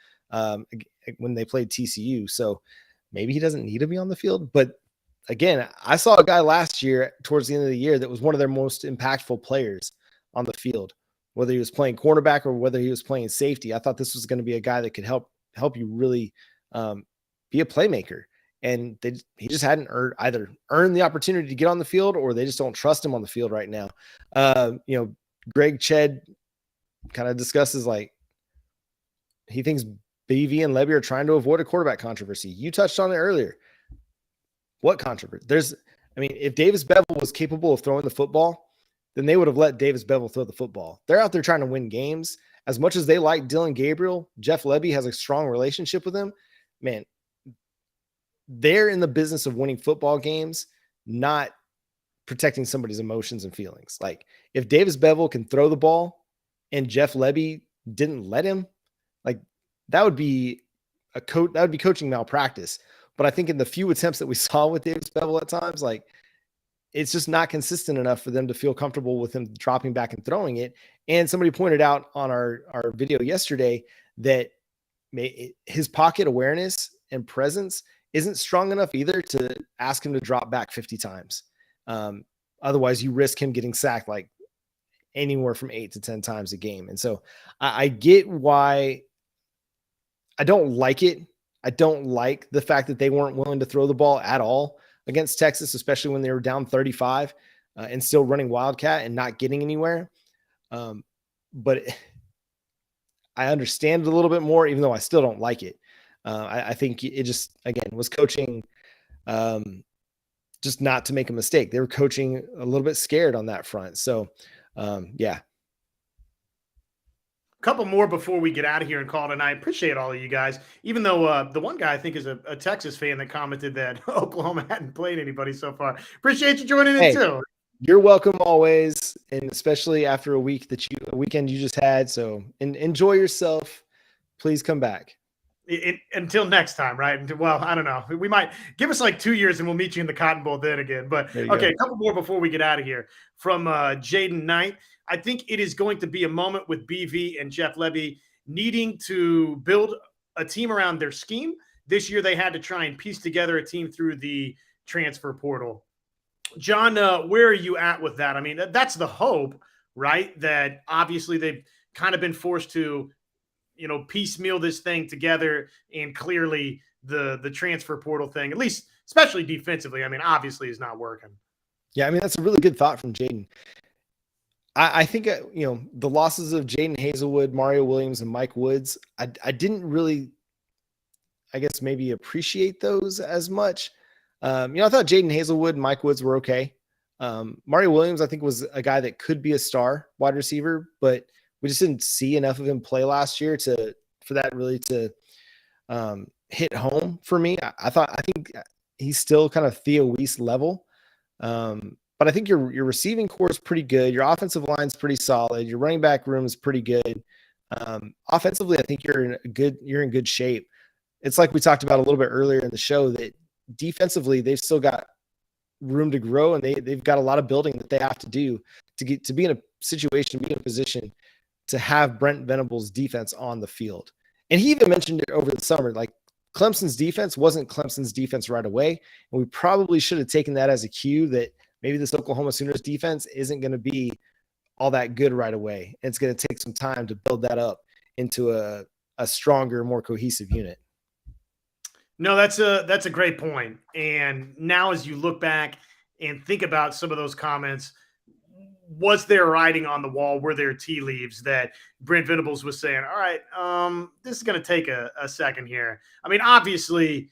when they played TCU. So maybe he doesn't need to be on the field. But again, I saw a guy last year towards the end of the year that was one of their most impactful players on the field, whether he was playing cornerback or whether he was playing safety. I thought this was going to be a guy that could help you really be a playmaker. And he just hadn't either earned the opportunity to get on the field, or they just don't trust him on the field right now. Greg Ched kind of discusses he thinks BV and Lebby are trying to avoid a quarterback controversy. You touched on it earlier. What controversy? If Davis Bevel was capable of throwing the football, then they would have let Davis Bevel throw the football. They're out there trying to win games. As much as they like Dylan Gabriel, Jeff Lebby has a strong relationship with him. Man, they're in the business of winning football games, not protecting somebody's emotions and feelings. Like, if Davis Bevel can throw the ball and Jeff Lebby didn't let him, that would be coaching malpractice. But I think in the few attempts that we saw with Davis Bevel at times, it's just not consistent enough for them to feel comfortable with him dropping back and throwing it. And somebody pointed out on our video yesterday that his pocket awareness and presence isn't strong enough either to ask him to drop back 50 times. Otherwise, you risk him getting sacked anywhere from 8 to 10 times a game. And so I get why I don't like it. I don't like the fact that they weren't willing to throw the ball at all against Texas, especially when they were down 35 and still running Wildcat and not getting anywhere. But I understand it a little bit more, even though I still don't like it. I think it just, again, was coaching just not to make a mistake. They were coaching a little bit scared on that front. So, yeah. Couple more before we get out of here and call tonight. Appreciate all of you guys. Even though the one guy I think is a Texas fan that commented that Oklahoma hadn't played anybody so far. Appreciate you joining in too. You're welcome always, and especially after a weekend you just had. So enjoy yourself. Please come back. Until next time, right? Well, I don't know. We might give us 2 years and we'll meet you in the Cotton Bowl then again. But okay, a couple more before we get out of here. From Jaden Knight. I think it is going to be a moment with BV and Jeff Lebby needing to build a team around their scheme. This year they had to try and piece together a team through the transfer portal. John, where are you at with that? I mean, that's the hope, right? That obviously they've kind of been forced to, piecemeal this thing together, and clearly the transfer portal thing, at least especially defensively, obviously is not working. Yeah, that's a really good thought from Jaden. I think, the losses of Jaden Hazelwood, Mario Williams, and Mike Woods, I didn't really, I guess, maybe appreciate those as much. I thought Jaden Hazelwood and Mike Woods were okay. Mario Williams, I think, was a guy that could be a star wide receiver, but we just didn't see enough of him play last year for that really to hit home for me. I think he's still kind of Theo Weiss level. But I think your receiving core is pretty good. Your offensive line is pretty solid. Your running back room is pretty good. Offensively, I think you're in good shape. It's like we talked about a little bit earlier in the show that defensively they've still got room to grow, and they've got a lot of building that they have to do to be in a situation, be in a position to have Brent Venables' defense on the field. And he even mentioned it over the summer, Clemson's defense wasn't Clemson's defense right away, and we probably should have taken that as a cue that maybe this Oklahoma Sooners defense isn't going to be all that good right away. It's going to take some time to build that up into a stronger, more cohesive unit. No, that's a great point. And now as you look back and think about some of those comments, was there writing on the wall? Were there tea leaves that Brent Venables was saying, all right, this is going to take a second here? I mean, obviously,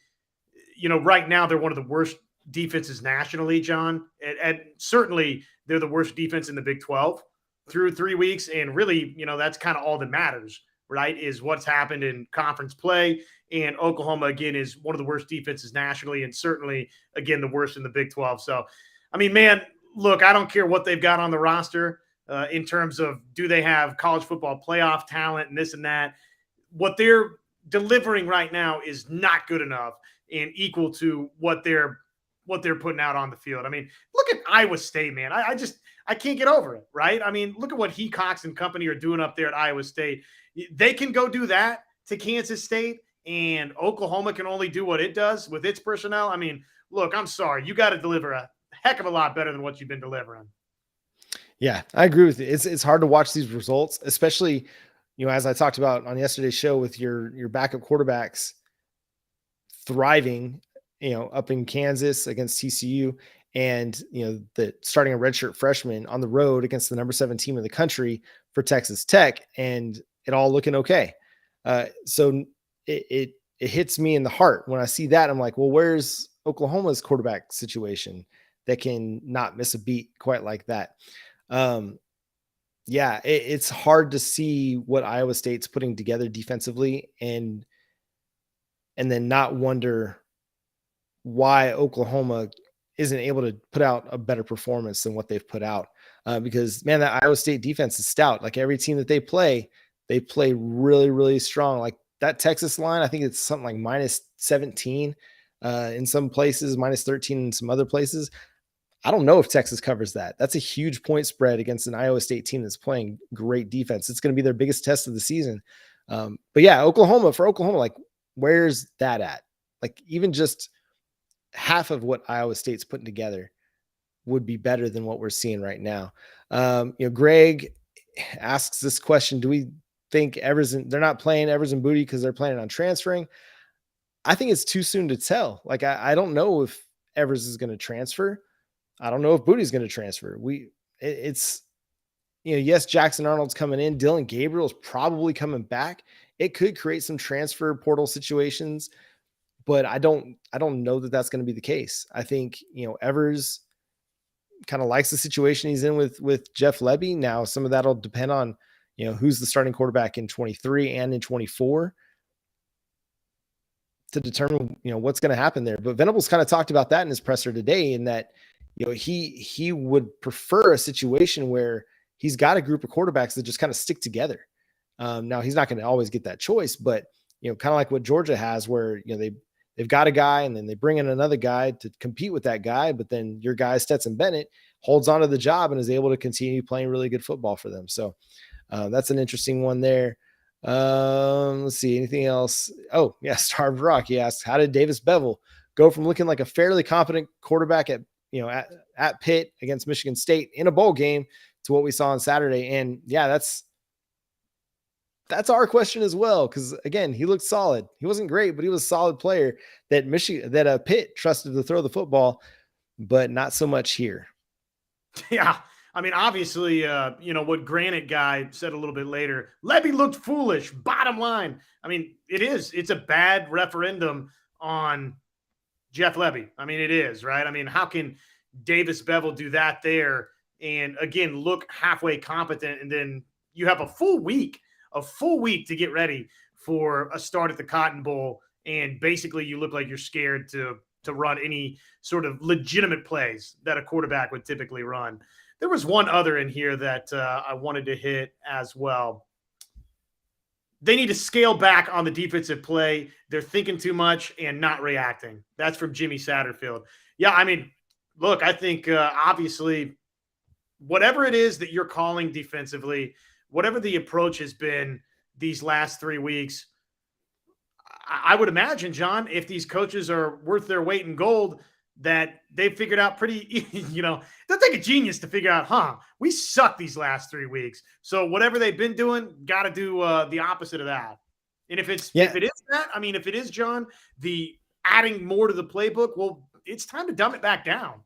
right now they're one of the worst defenses nationally, John. And certainly they're the worst defense in the Big 12 through 3 weeks. And really, that's kind of all that matters, right? Is what's happened in conference play. And Oklahoma, again, is one of the worst defenses nationally and certainly, again, the worst in the Big 12. So, I mean, man, look, I don't care what they've got on the roster in terms of do they have college football playoff talent and this and that. What they're delivering right now is not good enough and equal to what they're putting out on the field. I mean, look at Iowa State, man. I can't get over it, right? I mean, look at what Cox and company are doing up there at Iowa State. They can go do that to Kansas State, and Oklahoma can only do what it does with its personnel. I mean, look, I'm sorry. You got to deliver a heck of a lot better than what you've been delivering. Yeah, I agree with you. It's hard to watch these results, especially, as I talked about on yesterday's show with your backup quarterbacks thriving, up in Kansas against TCU, and the starting a redshirt freshman on the road against the number 7 team in the country for Texas Tech, and it all looking okay. So it hits me in the heart when I see that. I'm like, well, where's Oklahoma's quarterback situation that can not miss a beat quite like that? Yeah, it's hard to see what Iowa State's putting together defensively and then not wonder why Oklahoma isn't able to put out a better performance than what they've put out. Because, man, that Iowa State defense is stout. Like every team that they play really, really strong. Like that Texas line, I think it's something like -17 in some places, -13 in some other places. I don't know if Texas covers that. That's a huge point spread against an Iowa State team that's playing great defense. It's going to be their biggest test of the season. But yeah, for Oklahoma, like where's that at? Like even just half of what Iowa State's putting together would be better than what we're seeing right now. Greg asks this question: do we think they're not playing Evers and Booty because they're planning on transferring? I think it's too soon to tell. Like I don't know if Evers is going to transfer. I don't know if Booty's going to transfer. Yes, Jackson Arnold's coming in. Dylan Gabriel's probably coming back. It could create some transfer portal situations, but I don't know that that's going to be the case. I think, Evers kind of likes the situation he's in with Jeff Lebby. Now, some of that'll depend on, who's the starting quarterback in 23 and in 24 to determine, what's going to happen there. But Venables kind of talked about that in his presser today, in that, he would prefer a situation where he's got a group of quarterbacks that just kind of stick together. Now he's not going to always get that choice, but kind of like what Georgia has, where they've got a guy and then they bring in another guy to compete with that guy, but then your guy Stetson Bennett holds on to the job and is able to continue playing really good football for them. So that's an interesting one there. Let's see, anything else? Oh yeah, Starved Rock. He asked, how did Davis Bevel go from looking like a fairly competent quarterback at Pitt against Michigan State in a bowl game to what we saw on Saturday? And yeah, that's our question as well. Cause again, he looked solid. He wasn't great, but he was a solid player that Pitt trusted to throw the football, but not so much here. Yeah. I mean, obviously, what Granite guy said a little bit later, Lebby looked foolish, bottom line. I mean, it's a bad referendum on Jeff Lebby. I mean, it is, right? I mean, how can Davis Bevel do that there and, again, look halfway competent, and then you have a full week to get ready for a start at the Cotton Bowl, and basically you look like you're scared to run any sort of legitimate plays that a quarterback would typically run. There was one other in here that I wanted to hit as well. They need to scale back on the defensive play. They're thinking too much and not reacting. That's from Jimmy Satterfield. Yeah, I mean, look, I think obviously whatever it is that you're calling defensively, whatever the approach has been these last 3 weeks, I would imagine, John, if these coaches are worth their weight in gold, that they've figured out pretty, they'll take a genius to figure out, we suck these last 3 weeks. So whatever they've been doing, got to do the opposite of that. And if it is that, I mean, if it is, John, the adding more to the playbook, well, it's time to dumb it back down.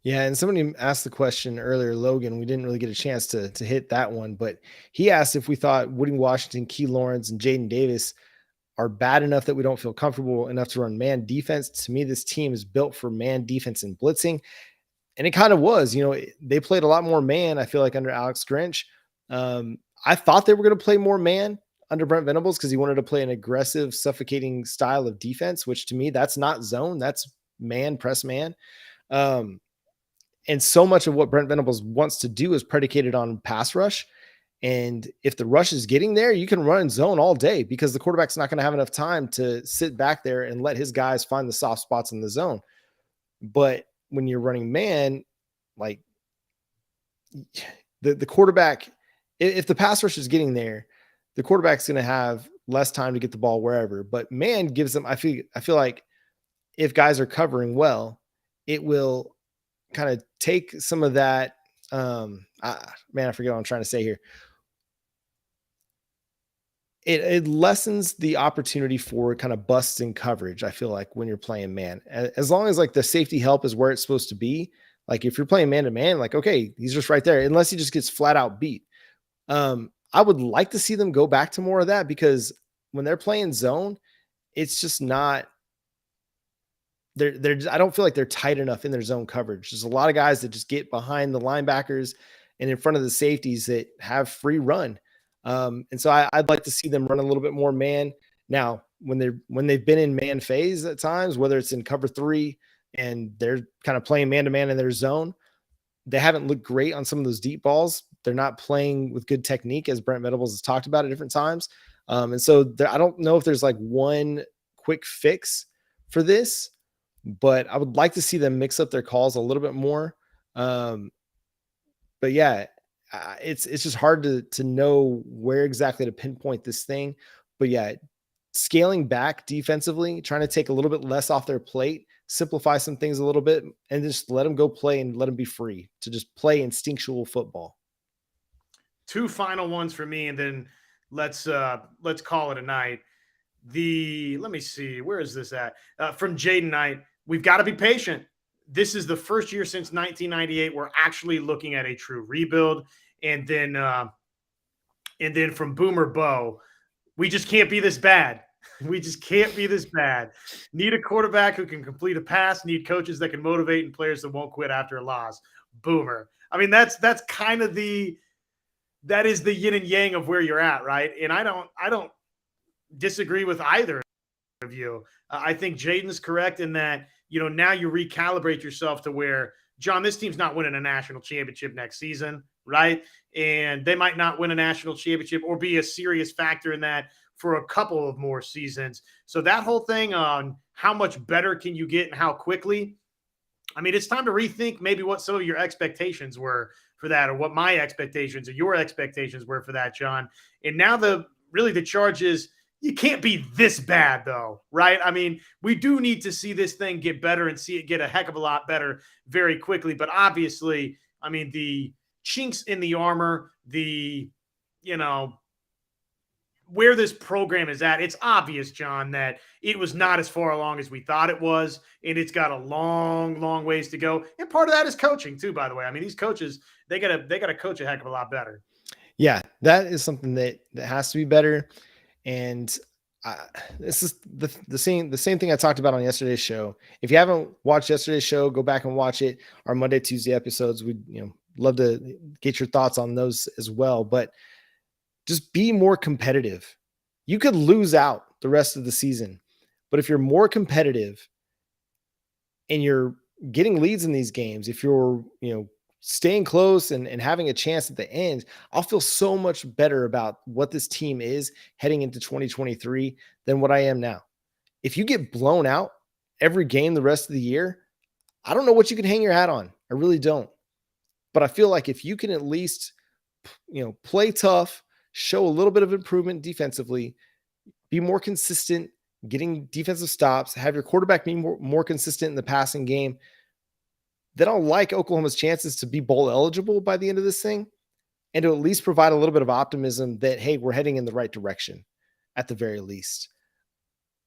Yeah, and somebody asked the question earlier, Logan. We didn't really get a chance to hit that one, but he asked if we thought Woody Washington, Key Lawrence, and Jaden Davis are bad enough that we don't feel comfortable enough to run man defense. To me, this team is built for man defense and blitzing. And it kind of was, they played a lot more man, I feel like, under Alex Grinch. I thought they were going to play more man under Brent Venables because he wanted to play an aggressive, suffocating style of defense, which to me, that's not zone, that's man, press man. And so much of what Brent Venables wants to do is predicated on pass rush. And if the rush is getting there, you can run zone all day because the quarterback's not going to have enough time to sit back there and let his guys find the soft spots in the zone. But when you're running man, like the quarterback, if the pass rush is getting there, the quarterback's going to have less time to get the ball wherever. But man gives them, I feel like if guys are covering well, it will kind of take some of that. I forget what I'm trying to say here. It lessens the opportunity for kind of busts in coverage. I feel like when you're playing man, as long as like the safety help is where it's supposed to be. Like if you're playing man to man, like, okay, he's just right there, unless he just gets flat out beat. I would like to see them go back to more of that because when they're playing zone, it's just not, I don't feel like they're tight enough in their zone coverage. There's a lot of guys that just get behind the linebackers and in front of the safeties that have free run. And so I'd like to see them run a little bit more man. Now, when they've been in man phase at times, whether it's in cover 3 and they're kind of playing man to man in their zone, they haven't looked great on some of those deep balls. They're not playing with good technique, as Brent Venables has talked about at different times. And so I don't know if there's like one quick fix for this, but I would like to see them mix up their calls a little bit more. But yeah, it's just hard to know where exactly to pinpoint this thing. But yeah, scaling back defensively, trying to take a little bit less off their plate, simplify some things a little bit, and just let them go play and let them be free to just play instinctual football. 2 final ones for me, and then let's call it a night. Let me see, where is this at? From Jaden Knight, we've got to be patient. This is the first year since 1998 we're actually looking at a true rebuild. And then from Boomer Bo, we just can't be this bad. We just can't be this bad. Need a quarterback who can complete a pass. Need coaches that can motivate and players that won't quit after a loss. Boomer. I mean, that's kind of that is the yin and yang of where you're at, right? And I don't disagree with either of you. I think Jaden's correct in that, now you recalibrate yourself to where, John, this team's not winning a national championship next season, right? And they might not win a national championship or be a serious factor in that for a couple of more seasons. So that whole thing on how much better can you get and how quickly, I mean, it's time to rethink maybe what some of your expectations were for that, or what my expectations or your expectations were for that, John. And now the charge is, you can't be this bad, though, right? I mean, we do need to see this thing get better and see it get a heck of a lot better very quickly. But obviously, I mean, the chinks in the armor, where this program is at, it's obvious, John, that it was not as far along as we thought it was, and it's got a long, long ways to go. And part of that is coaching too, by the way. I mean, these coaches, they gotta coach a heck of a lot better. Yeah, that is something that has to be better. And this is the same thing I talked about on yesterday's show. If you haven't watched yesterday's show, go back and watch it. Our Monday, Tuesday episodes, we'd love to get your thoughts on those as well. But just be more competitive. You could lose out the rest of the season, but if you're more competitive and you're getting leads in these games, if you're staying close and having a chance at the end, I'll feel so much better about what this team is heading into 2023 than what I am now. If you get blown out every game the rest of the year, I don't know what you can hang your hat on. I really don't. But I feel like if you can at least, play tough, show a little bit of improvement defensively, be more consistent, getting defensive stops, have your quarterback be more consistent in the passing game, then I'll like Oklahoma's chances to be bowl eligible by the end of this thing, and to at least provide a little bit of optimism that, hey, we're heading in the right direction at the very least.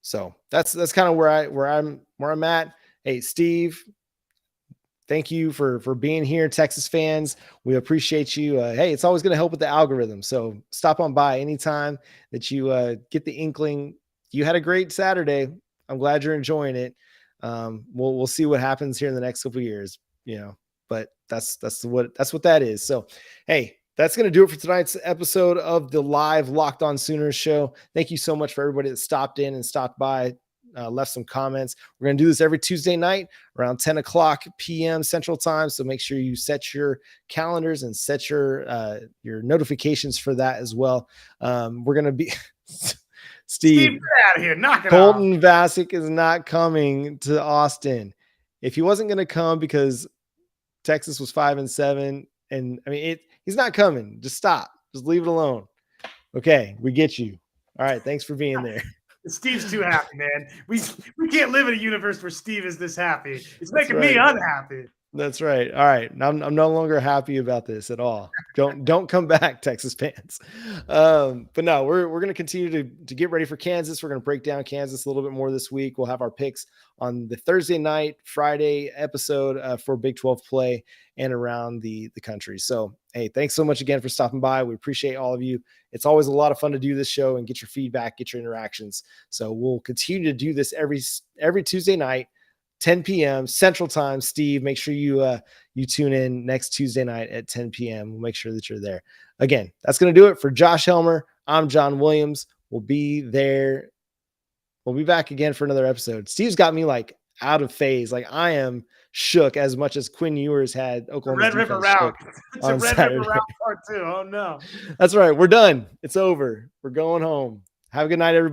So that's kind of where I'm at. Hey, Steve, thank you for being here, Texas fans. We appreciate you. Hey, it's always going to help with the algorithm. So stop on by anytime that you get the inkling. You had a great Saturday. I'm glad you're enjoying it. We'll see what happens here in the next couple of years, but that's what that is. So, hey, that's going to do it for tonight's episode of the live Locked On Sooners show. Thank you so much for everybody that stopped in and stopped by, left some comments. We're going to do this every Tuesday night around 10 o'clock p.m. Central Time. So make sure you set your calendars and set your notifications for that as well. We're going to be Steve, get out of here. Knock it Colton off. Vasek is not coming to Austin. If he wasn't going to come because Texas was 5-7, and I mean, he's not coming. Just stop. Just leave it alone. Okay, we get you. All right, thanks for being there. Steve's too happy, man. We can't live in a universe where Steve is this happy. It's making me unhappy. That's right. All right. I'm no longer happy about this at all. Don't come back, Texas fans. But no, we're going to continue to get ready for Kansas. We're going to break down Kansas a little bit more this week. We'll have our picks on the Thursday night, Friday episode for Big 12 play and around the country. So, hey, thanks so much again for stopping by. We appreciate all of you. It's always a lot of fun to do this show and get your feedback, get your interactions. So we'll continue to do this every Tuesday night, 10 p.m. Central Time. Steve, make sure you tune in next Tuesday night at 10 p.m. We'll make sure that you're there. Again, that's going to do it for Josh Helmer. I'm John Williams. We'll be there. We'll be back again for another episode. Steve's got me like out of phase. Like I am shook as much as Quinn Ewers had Oklahoma Red River round. It's a Red River round part 2. Oh no. That's right. We're done. It's over. We're going home. Have a good night, everybody.